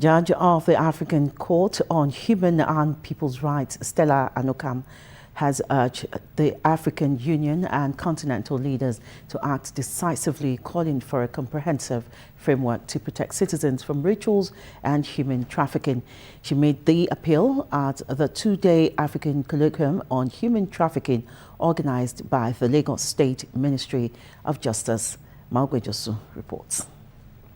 Judge of the African Court on Human and People's Rights, Stella Anokam, has urged the African Union and continental leaders to act decisively, calling for a comprehensive framework to protect citizens from rituals and human trafficking. She made the appeal at the two-day African Colloquium on Human Trafficking organized by the Lagos State Ministry of Justice. Maugwejosu reports.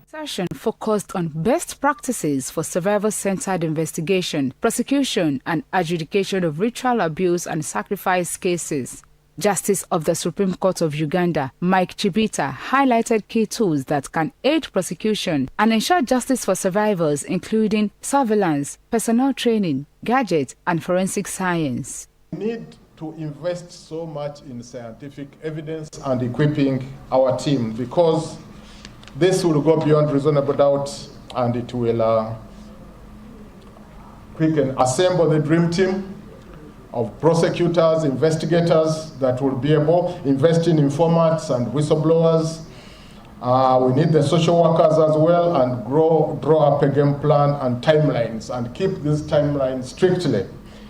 Session focused on best practices for survivor-centered investigation, prosecution and adjudication of ritual abuse and sacrifice cases. Justice of the Supreme Court of Uganda, Mike Chibita, highlighted key tools that can aid prosecution and ensure justice for survivors, including surveillance, personnel training, gadgets and forensic science. We need to invest so much in scientific evidence and equipping our team, because this will go beyond reasonable doubt, and it will we can assemble the dream team of prosecutors, investigators that will be able to invest in informants and whistleblowers. We need the social workers as well, and draw up a game plan and timelines, and keep these timelines strictly,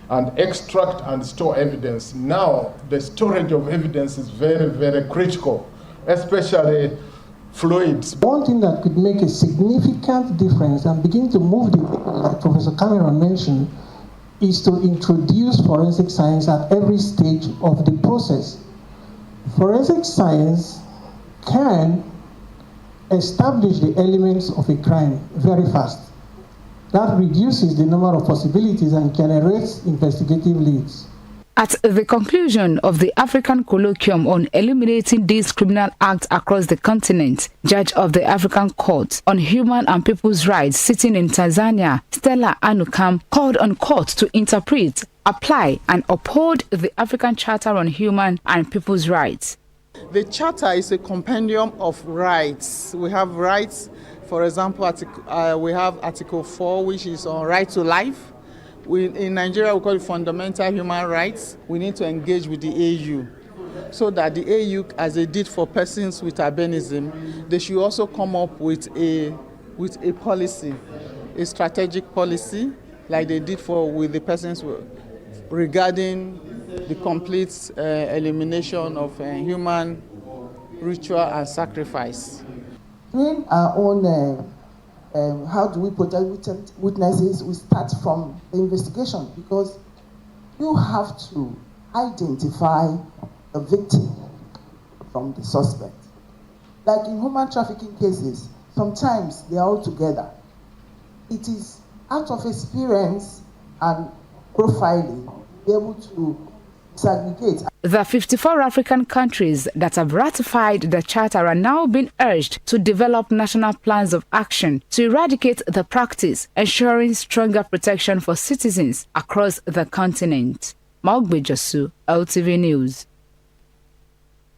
and extract and store evidence. Now, the storage of evidence is very, very critical, especially fluids. One thing that could make a significant difference and begin to move the people, like Professor Cameron mentioned, is to introduce forensic science at every stage of the process. Forensic science can establish the elements of a crime very fast. That reduces the number of possibilities and generates investigative leads. At the conclusion of the African Colloquium on eliminating these criminal acts across the continent, Judge of the African Court on Human and People's Rights sitting in Tanzania, Stella Anokam, called on courts to interpret, apply and uphold the African Charter on Human and People's Rights. The Charter is a compendium of rights. We have rights, for example, we have Article 4, which is on right to life. In Nigeria, we call it fundamental human rights. We need to engage with the AU so that the AU, as they did for persons with albinism, they should also come up with a policy, a strategic policy, like they did with the persons regarding the complete elimination of human ritual and sacrifice. In our own how do we protect witnesses? We start from the investigation, because you have to identify the victim from the suspect. Like in human trafficking cases, sometimes they are all together. It is out of experience and profiling, be able to segregate. The 54 African countries that have ratified the Charter are now being urged to develop national plans of action to eradicate the practice, ensuring stronger protection for citizens across the continent. Maugwejosu, LTV News.